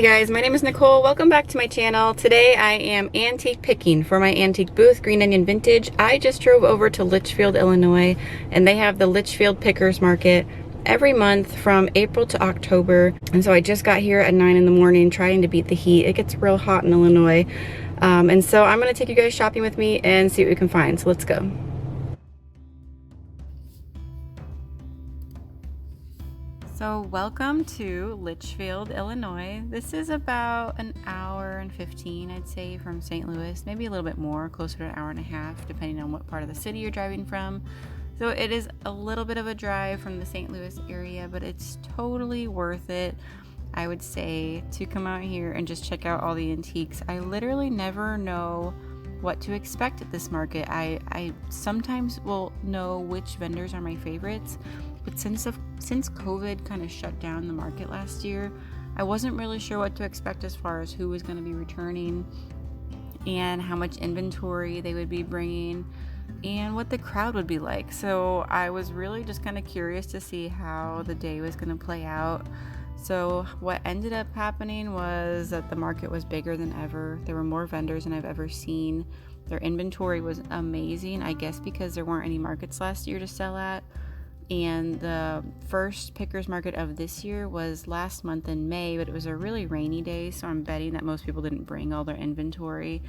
Hi guys, my name is Nicole. Welcome back to my channel. Today I am antique picking for my antique booth, Green Onion Vintage. I just drove over to Litchfield, Illinois, and they have the Litchfield Pickers Market every month from April to October. And so I just got here at 9 in the morning trying to beat the heat. It gets real hot in Illinois. And so I'm gonna take you guys shopping with me and see what we can find. So let's go. So welcome to Litchfield, Illinois. This is about an hour and 15, I'd say, from St. Louis, maybe a little bit more, closer to an hour and a half, depending on what part of the city you're driving from. So it is a little bit of a drive from the St. Louis area, but it's totally worth it, I would say, to come out here and just check out all the antiques. I literally never know what to expect at this market. I sometimes will know which vendors are my favorites, but since COVID kind of shut down the market last year, I wasn't really sure what to expect as far as who was going to be returning and how much inventory they would be bringing and what the crowd would be like. So I was really just kind of curious to see how the day was going to play out. So what ended up happening was that the market was bigger than ever. There were more vendors than I've ever seen. Their inventory was amazing, I guess because there weren't any markets last year to sell at. And the first pickers market of this year was last month in May, but it was a really rainy day, so I'm betting that most people didn't bring all their inventory.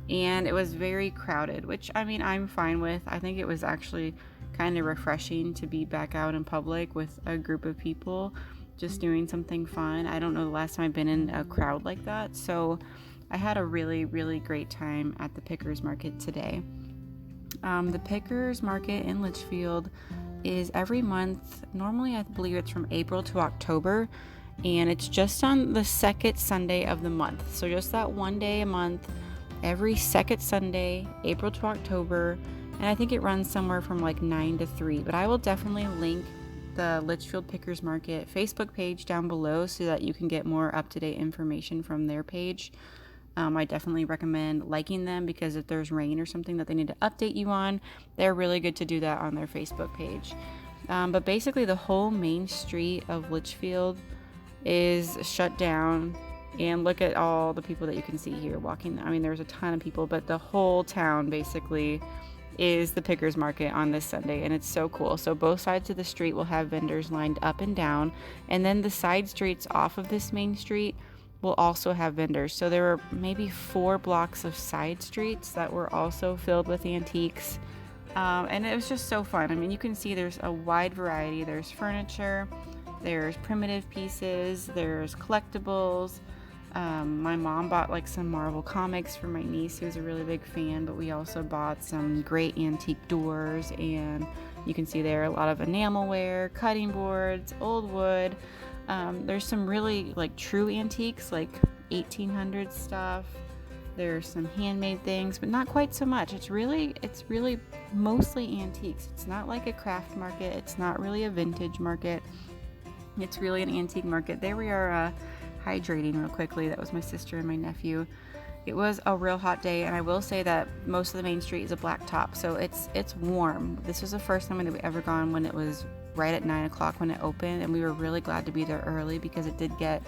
And it was very crowded, which I mean I'm fine with. I think it was actually kind of refreshing to be back out in public with a group of people just doing something fun. I don't know the last time I've been in a crowd like that, so I had a really, really great time at the pickers market today. The pickers market in Litchfield is every month. Normally I believe it's from April to October, and it's just on the second Sunday of the month. So just that one day a month, every second Sunday, April to October. And I think it runs somewhere from like 9 to 3, but I will definitely link the Litchfield Pickers Market Facebook page down below so that you can get more up-to-date information from their page. I definitely recommend liking them because if there's rain or something that they need to update you on, they're really good to do that on their Facebook page. But basically the whole main street of Litchfield is shut down, and look at all the people that you can see here walking. I mean, there's a ton of people, but the whole town basically is the pickers market on this Sunday, and it's so cool. So both sides of the street will have vendors lined up and down, and then the side streets off of this main street will also have vendors. So there were maybe 4 blocks of side streets that were also filled with antiques, and it was just so fun. I mean, you can see there's a wide variety. There's furniture, there's primitive pieces, there's collectibles. My mom bought like some Marvel comics for my niece who's a really big fan, but we also bought some great antique doors, and you can see there a lot of enamelware, cutting boards, old wood. There's some really like true antiques, like 1800s stuff. There's some handmade things, but not quite so much. It's really mostly antiques. It's not like a craft market. It's not really a vintage market. It's really an antique market. There we are hydrating real quickly. That was my sister and my nephew. It was a real hot day, and I will say that most of the main street is a black top, so it's warm. This was the first time that we ever gone when it was right at 9 o'clock when it opened, and we were really glad to be there early because it did get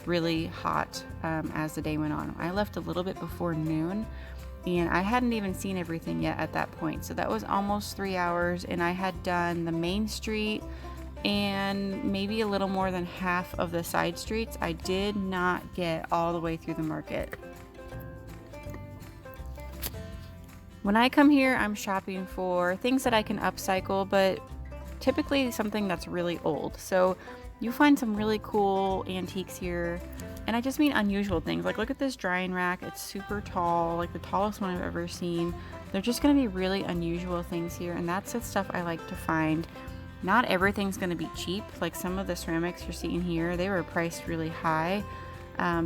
really hot as the day went on. I left a little bit before noon, and I hadn't even seen everything yet at that point, so that was almost 3 hours, and I had done the main street and maybe a little more than half of the side streets. I did not get all the way through the market. When I come here, I'm shopping for things that I can upcycle, but typically something that's really old. So you find some really cool antiques here, and I just mean unusual things. Like look at this drying rack. It's super tall, like the tallest one I've ever seen. They're just going to be really unusual things here, and that's the stuff I like to find. Not everything's going to be cheap. Like some of the ceramics you're seeing here, they were priced really high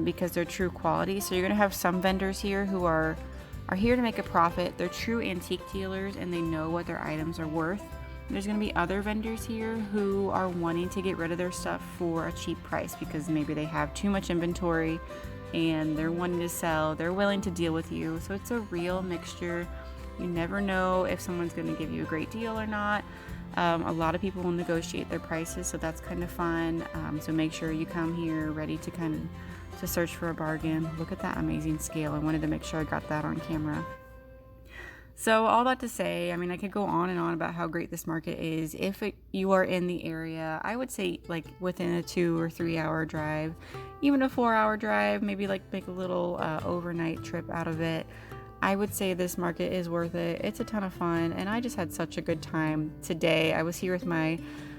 because they're true quality. So you're going to have some vendors here who are here to make a profit. They're true antique dealers, and they know what their items are worth. There's going to be other vendors here who are wanting to get rid of their stuff for a cheap price because maybe they have too much inventory and they're wanting to sell. They're willing to deal with you. So it's a real mixture You never know if someone's going to give you a great deal or not. A lot of people will negotiate their prices, so that's kind of fun. So make sure you come here ready to to search for a bargain. Look at that amazing scale. I wanted to make sure I got that on camera. So all that to say, I mean, I could go on and on about how great this market is. If you are in the area, I would say like within a 2 or 3 hour drive, even a 4-hour drive, maybe like make a little overnight trip out of it. I would say this market is worth it. It's a ton of fun, and I just had such a good time today. I was here with my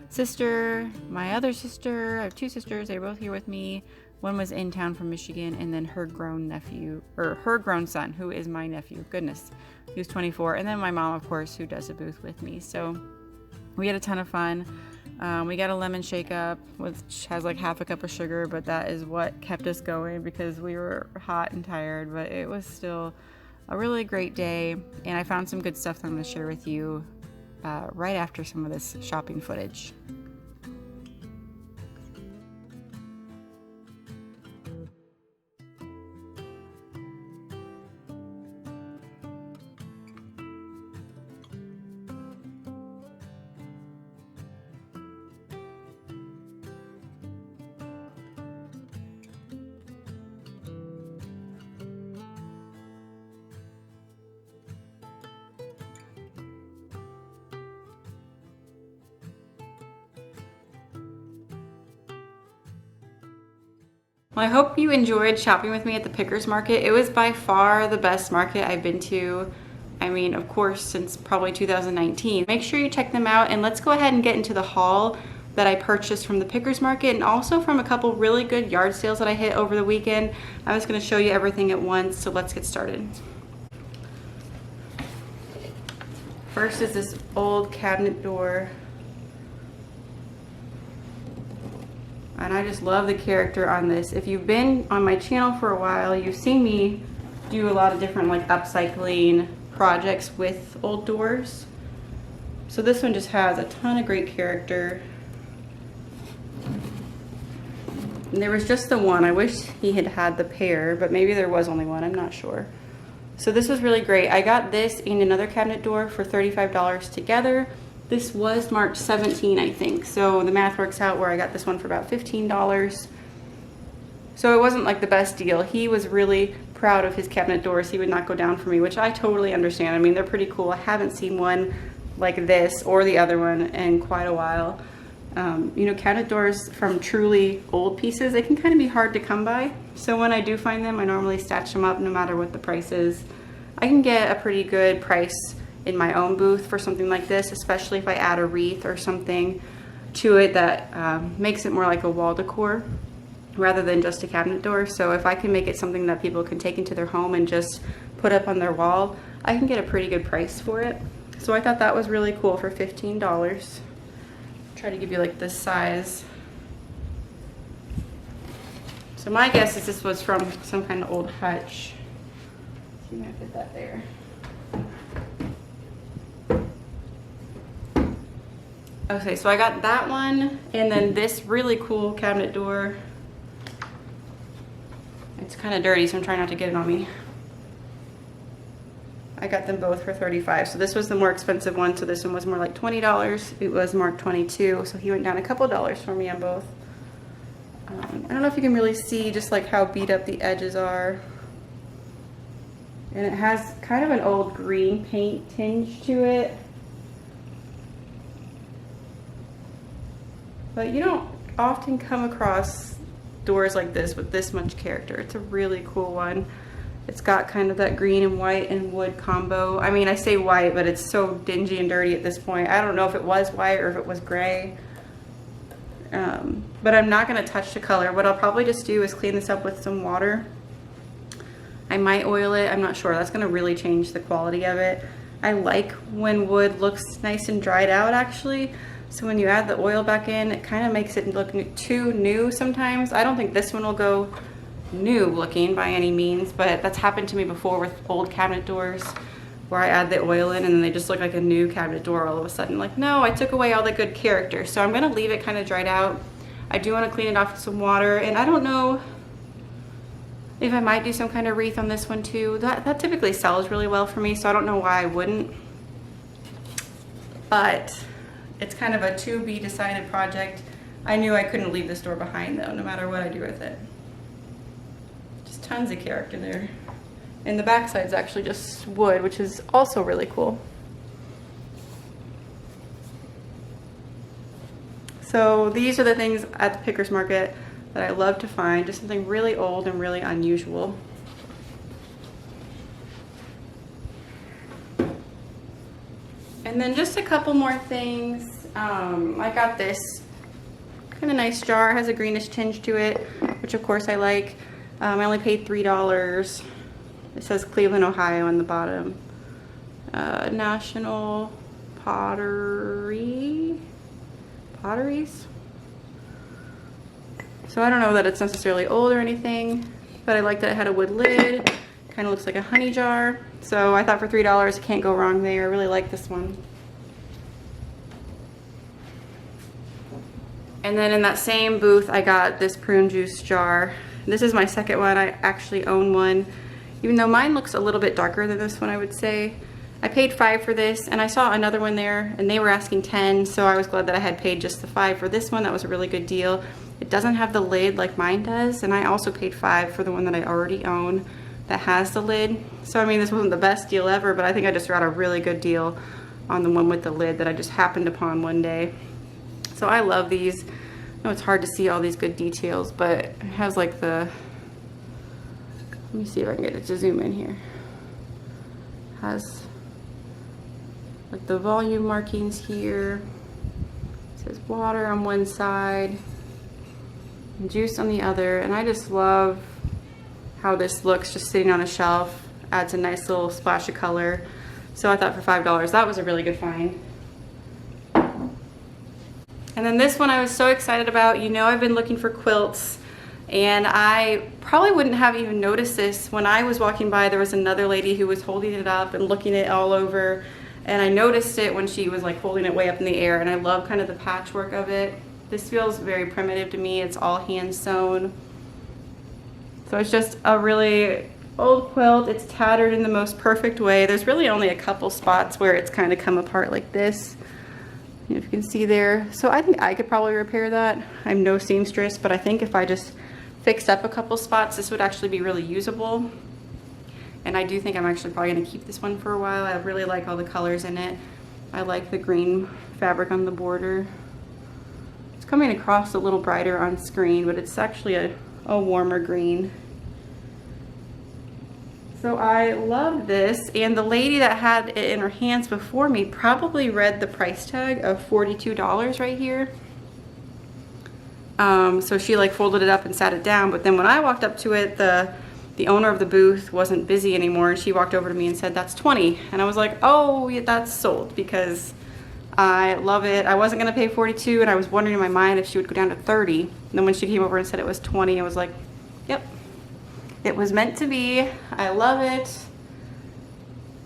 sister, my other sister. I have 2 sisters. They were both here with me. One was in town from Michigan, and then her grown son, who is my nephew. Goodness, he was 24. And then my mom, of course, who does a booth with me. So we had a ton of fun. We got a lemon shake up, which has like half a cup of sugar, but that is what kept us going because we were hot and tired. But it was still a really great day, and I found some good stuff that I'm going to share with you right after some of this shopping footage. Well, I hope you enjoyed shopping with me at the Pickers Market. It was by far the best market I've been to. I mean, of course, since probably 2019. Make sure you check them out, and let's go ahead and get into the haul that I purchased from the Pickers Market and also from a couple really good yard sales that I hit over the weekend. I'm just going to show you everything at once, so let's get started. First is this old cabinet door. And I just love the character on this. If you've been on my channel for a while, you've seen me do a lot of different like upcycling projects with old doors. So this one just has a ton of great character. And there was just the one. I wish he had had the pair, but maybe there was only one, I'm not sure. So this was really great. I got this and another cabinet door for $35 together. This was marked 17, I think. So the math works out where I got this one for about $15. So it wasn't like the best deal. He was really proud of his cabinet doors. He would not go down for me, which I totally understand. I mean, they're pretty cool. I haven't seen one like this or the other one in quite a while. You know, cabinet doors from truly old pieces, they can kind of be hard to come by. So when I do find them, I normally stash them up no matter what the price is. I can get a pretty good price in my own booth for something like this, especially if I add a wreath or something to it that makes it more like a wall decor rather than just a cabinet door. So if I can make it something that people can take into their home and just put up on their wall, I can get a pretty good price for it. So I thought that was really cool for $15. Try to give you like this size. So my guess is this was from some kind of old hutch. Let's see if I can fit that there. Okay, so I got that one, and then this really cool cabinet door. It's kind of dirty, so I'm trying not to get it on me. I got them both for $35. So this was the more expensive one, so this one was more like $20. It was marked $22, so he went down a couple dollars for me on both. I don't know if you can really see just like how beat up the edges are. And it has kind of an old green paint tinge to it. But you don't often come across doors like this with this much character. It's a really cool one. It's got kind of that green and white and wood combo. I mean, I say white, but it's so dingy and dirty at this point. I don't know if it was white or if it was gray. But I'm not gonna touch the color. What I'll probably just do is clean this up with some water. I might oil it, I'm not sure. That's gonna really change the quality of it. I like when wood looks nice and dried out actually. So when you add the oil back in, it kind of makes it look too new sometimes. I don't think this one will go new looking by any means, but that's happened to me before with old cabinet doors where I add the oil in and then they just look like a new cabinet door all of a sudden. Like, no, I took away all the good character. So I'm gonna leave it kind of dried out. I do want to clean it off with some water, and I don't know If I might do some kind of wreath on this one too. That typically sells really well for me, so I don't know why I wouldn't. But it's kind of a to be decided project. I knew I couldn't leave this door behind though, no matter what I do with it. Just tons of character there. And the back side's actually just wood, which is also really cool. So these are the things at the Pickers Market that I love to find, just something really old and really unusual. And then just a couple more things. I got this kind of nice jar. It has a greenish tinge to it, which of course I like. I only paid $3. It says Cleveland, Ohio on the bottom. National Potteries. So I don't know that it's necessarily old or anything, but I like that it had a wood lid. Kind of looks like a honey jar. So I thought for $3, can't go wrong there. I really like this one. And then in that same booth, I got this prune juice jar. This is my second one. I actually own one, even though mine looks a little bit darker than this one, I would say. I paid $5 for this, and I saw another one there, and they were asking $10, so I was glad that I had paid just the $5 for this one. That was a really good deal. It doesn't have the lid like mine does, and I also paid $5 for the one that I already own that has the lid. So I mean, this wasn't the best deal ever, but I think I just got a really good deal on the one with the lid that I just happened upon one day. So I love these. I know it's hard to see all these good details, but it has like the, let me see if I can get it to zoom in here. It has like the volume markings here. It says water on one side and juice on the other, and I just love how this looks just sitting on a shelf. Adds a nice little splash of color. So I thought for $5 that was a really good find. And then this one I was so excited about. You know, I've been looking for quilts, and I probably wouldn't have even noticed this. When I was walking by, there was another lady who was holding it up and looking it all over, and I noticed it when she was like holding it way up in the air, and I love kind of the patchwork of it. This feels very primitive to me. It's all hand sewn. So it's just a really old quilt. It's tattered in the most perfect way. There's really only a couple spots where it's kind of come apart like this. If you can see there. So I think I could probably repair that. I'm no seamstress, but I think if I just fixed up a couple spots, this would actually be really usable. And I do think I'm actually probably going to keep this one for a while. I really like all the colors in it. I like the green fabric on the border. It's coming across a little brighter on screen, but it's actually a warmer green. So I love this, and the lady that had it in her hands before me probably read the price tag of $42 right here. So she like folded it up and sat it down, but then when I walked up to it, the owner of the booth wasn't busy anymore, and she walked over to me and said, "That's 20." And I was like, "Oh, yeah, that's sold," because I love it. I wasn't gonna pay 42, and I was wondering in my mind if she would go down to 30. And then when she came over and said it was 20, I was like, yep. It was meant to be. I love it.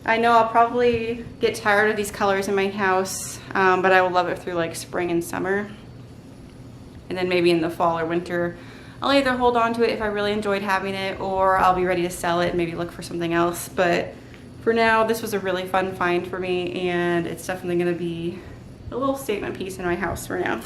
I know I'll probably get tired of these colors in my house, but I will love it through like spring and summer. And then maybe in the fall or winter, I'll either hold on to it if I really enjoyed having it, or I'll be ready to sell it and maybe look for something else. But for now, this was a really fun find for me, and it's definitely gonna be a little statement piece in my house for now.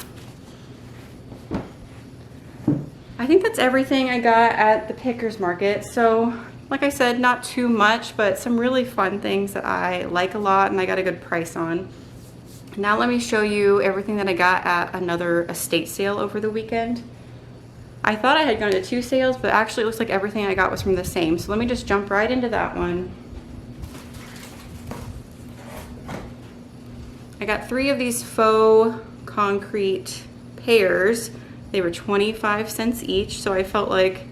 I think that's everything I got at the Pickers Market. So like I said, not too much, but some really fun things that I like a lot and I got a good price on. Now let me show you everything that I got at another estate sale over the weekend. I thought I had gone to 2 sales, but actually it looks like everything I got was from the same. So let me just jump right into that one. I got 3 of these faux concrete pears. They were 25 cents each, so I felt like,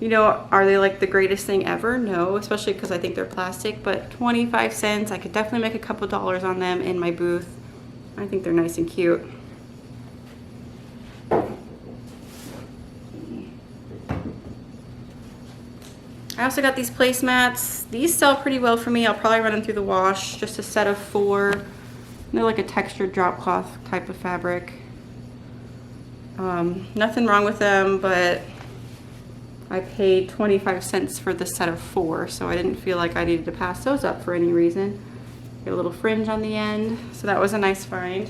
you know, are they like the greatest thing ever? No, especially because I think they're plastic, but 25 cents, I could definitely make a couple dollars on them in my booth. I think they're nice and cute. I also got these placemats. These sell pretty well for me. I'll probably run them through the wash, just a set of 4. They're like a textured drop cloth type of fabric. Nothing wrong with them, but I paid 25 cents for the set of 4, so I didn't feel like I needed to pass those up for any reason. Get a little fringe on the end, so that was a nice find.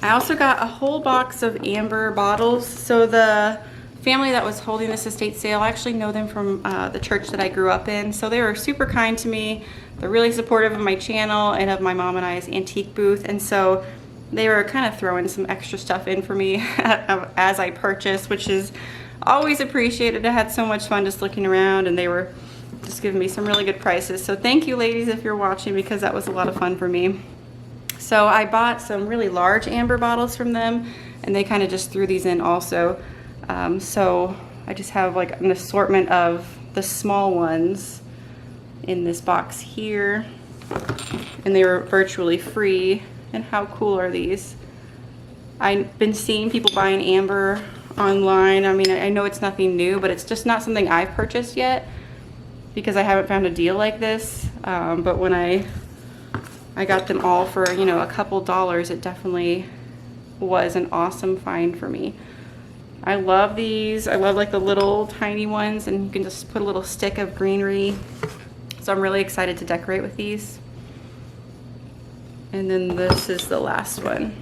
I also got a whole box of amber bottles. So the family that was holding this estate sale, I actually know them from the church that I grew up in. So they were super kind to me. They're really supportive of my channel and of my mom and I's antique booth. And so they were kind of throwing some extra stuff in for me as I purchased, which is always appreciated. I had so much fun just looking around, and they were just giving me some really good prices. So thank you, ladies, if you're watching, because that was a lot of fun for me. So I bought some really large amber bottles from them, and they kind of just threw these in also. So I just have like an assortment of the small ones in this box here, and they were virtually free. And how cool are these? I've been seeing people buying amber online. I mean, I know it's nothing new, but it's just not something I've purchased yet because I haven't found a deal like this. But when I got them all for, you know, a couple dollars, it definitely was an awesome find for me. I love these. I love like the little tiny ones, and you can just put a little stick of greenery. So I'm really excited to decorate with these. And then this is the last one.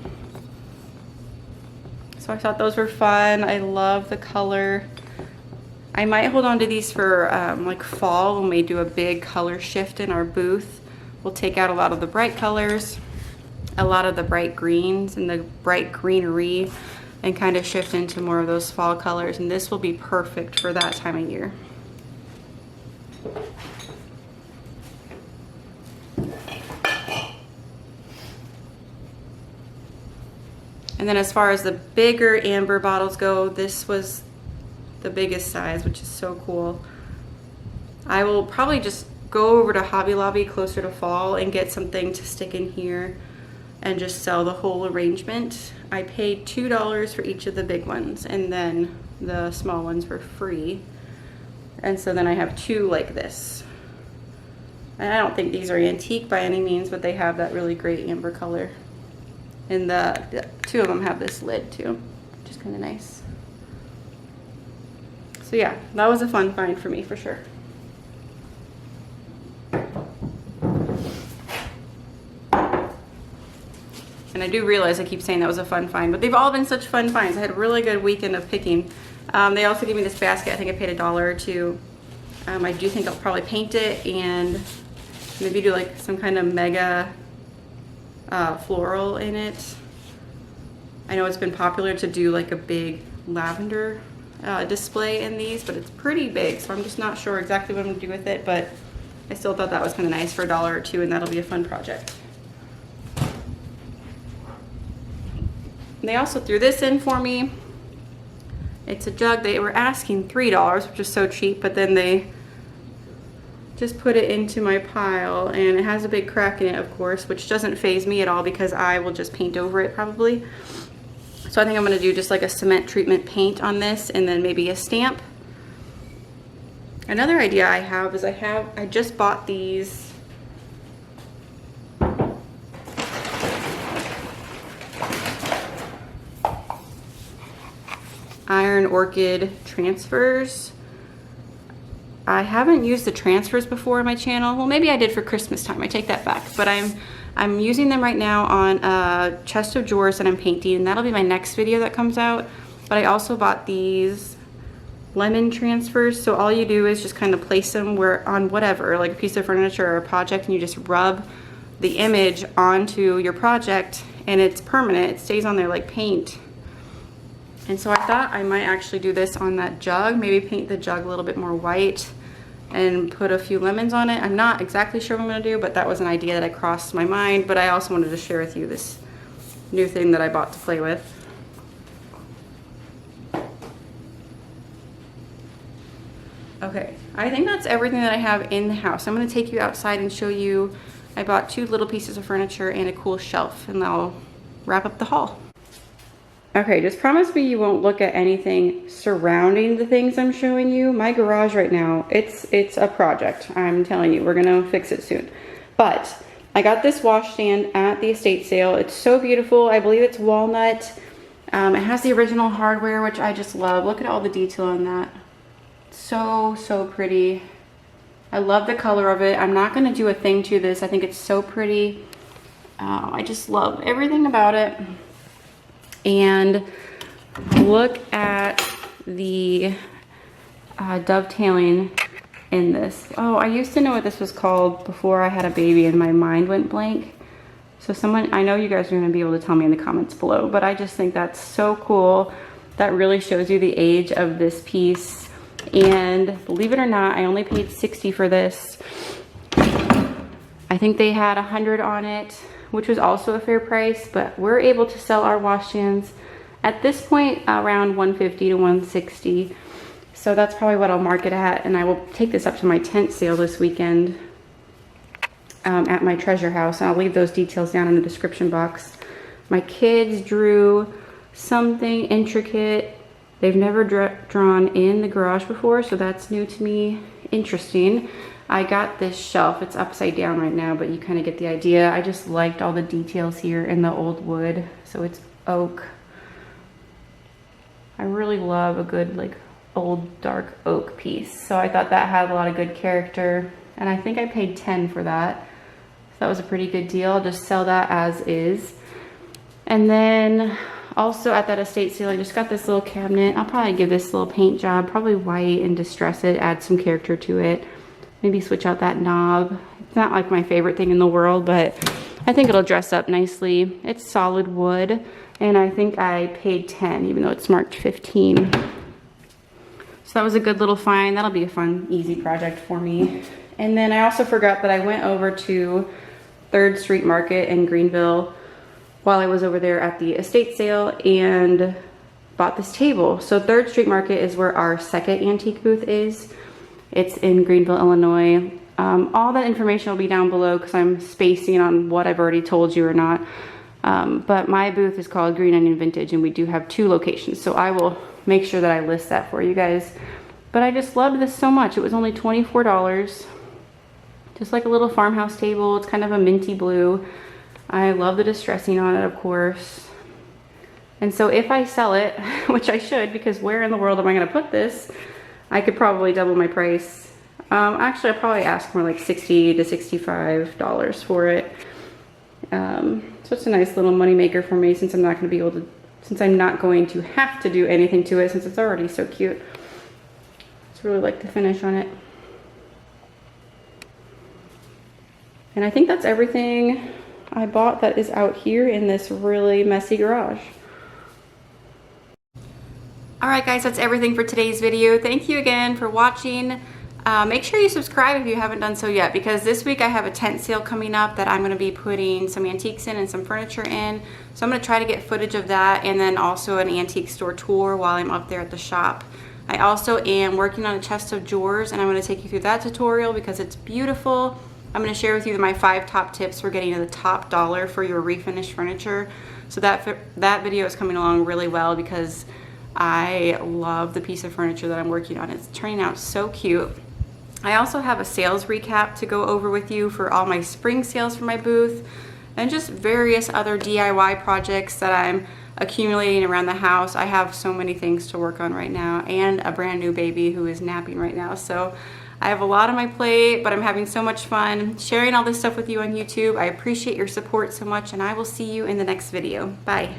So I thought those were fun. I love the color. I might hold on to these for like fall when we do a big color shift in our booth. We'll take out a lot of the bright colors, a lot of the bright greens and the bright greenery, and kind of shift into more of those fall colors. And this will be perfect for that time of year. And then as far as the bigger amber bottles go, this was the biggest size, which is so cool. I will probably just go over to Hobby Lobby closer to fall and get something to stick in here and just sell the whole arrangement. I paid $2 for each of the big ones, and then the small ones were free. And so then I have 2 like this. And I don't think these are antique by any means, but they have that really great amber color. And the 2 of them have this lid too, which is kind of nice. So yeah, that was a fun find for me for sure. And I do realize I keep saying that was a fun find, but they've all been such fun finds. I had a really good weekend of picking. They also gave me this basket. I think I paid $1 or $2. I do think I'll probably paint it and maybe do like some kind of mega floral in it. I know it's been popular to do like a big lavender display in these, but it's pretty big, so I'm just not sure exactly what I'm gonna do with it, but I still thought that was kind of nice for $1 or $2, and that'll be a fun project. And they also threw this in for me. It's a jug. They were asking $3, which is so cheap, but then they just put it into my pile, and it has a big crack in it, of course, which doesn't faze me at all because I will just paint over it probably. So I think I'm going to do just like a cement treatment paint on this, and then maybe a stamp. Another idea I have is I just bought these iron orchid transfers. I haven't used the transfers before on my channel. Well, maybe I did for Christmas time. I take that back. But I'm using them right now on a chest of drawers that I'm painting, and that'll be my next video that comes out. But I also bought these lemon transfers. So all you do is just kind of place them on whatever, like a piece of furniture or a project, and you just rub the image onto your project, and it's permanent. It stays on there like paint. And so I thought I might actually do this on that jug, maybe paint the jug a little bit more white and put a few lemons on it. I'm not exactly sure what I'm gonna do, but that was an idea that I crossed my mind, but I also wanted to share with you this new thing that I bought to play with. Okay, I think that's everything that I have in the house. I'm gonna take you outside and show you, I bought 2 little pieces of furniture and a cool shelf, and I'll wrap up the haul. Okay, just promise me you won't look at anything surrounding the things I'm showing you. My garage right now, it's a project. I'm telling you, we're gonna fix it soon. But I got this washstand at the estate sale. It's so beautiful. I believe it's walnut. It has the original hardware, which I just love. Look at all the detail on that. So, so pretty. I love the color of it. I'm not going to do a thing to this. I think it's so pretty. I just love everything about it. And look at the dovetailing in this. Oh, I used to know what this was called before I had a baby and my mind went blank. So someone, I know you guys are going to be able to tell me in the comments below, but I just think that's so cool. That really shows you the age of this piece. And believe it or not, I only paid $60 for this. I think they had 100 on it, which was also a fair price, but we're able to sell our washstands at this point around $150 to $160. So that's probably what I'll mark it at, and I will take this up to my tent sale this weekend at my treasure house, and I'll leave those details down in the description box. My kids drew something intricate. They've never drawn in the garage before, so that's new to me. Interesting. I got this shelf. It's upside down right now, but you kind of get the idea. I just liked all the details here in the old wood. So it's oak. I really love a good like old dark oak piece. So I thought that had a lot of good character. And I think I paid $10 for that. So that was a pretty good deal. I'll just sell that as is. And then also at that estate sale, I just got this little cabinet. I'll probably give this little paint job, probably white, and distress it, add some character to it. Maybe switch out that knob. It's not like my favorite thing in the world, but I think it'll dress up nicely. It's solid wood, and I think I paid $10, even though it's marked $15. So that was a good little find. That'll be a fun, easy project for me. And then I also forgot that I went over to 3rd Street Market in Greenville while I was over there at the estate sale and bought this table. So 3rd Street Market is where our second antique booth is. It's in Greenville, Illinois. All that information will be down below because I'm spacing on what I've already told you or not. But my booth is called Green Onion Vintage, and we do have 2 locations. So I will make sure that I list that for you guys. But I just loved this so much. It was only $24. Just like a little farmhouse table. It's kind of a minty blue. I love the distressing on it, of course. And so if I sell it, which I should, because where in the world am I going to put this? I could probably double my price. Actually, I'll probably ask more like $60 to $65 for it. So it's a nice little money maker for me since I'm not going to be able to, since I'm not going to have to do anything to it since it's already so cute. Just really like the finish on it. And I think that's everything I bought that is out here in this really messy garage. Alright guys, that's everything for today's video. Thank you again for watching. Make sure you subscribe if you haven't done so yet, because this week I have a tent sale coming up that I'm going to be putting some antiques in and some furniture in. So I'm going to try to get footage of that, and then also an antique store tour while I'm up there at the shop. I also am working on a chest of drawers, and I'm going to take you through that tutorial because it's beautiful. I'm going to share with you my 5 top tips for getting to the top dollar for your refinished furniture. So that video is coming along really well because I love the piece of furniture that I'm working on. It's turning out so cute. I also have a sales recap to go over with you for all my spring sales for my booth and just various other DIY projects that I'm accumulating around the house. I have so many things to work on right now, and a brand new baby who is napping right now. So I have a lot on my plate, but I'm having so much fun sharing all this stuff with you on YouTube. I appreciate your support so much, and I will see you in the next video. Bye.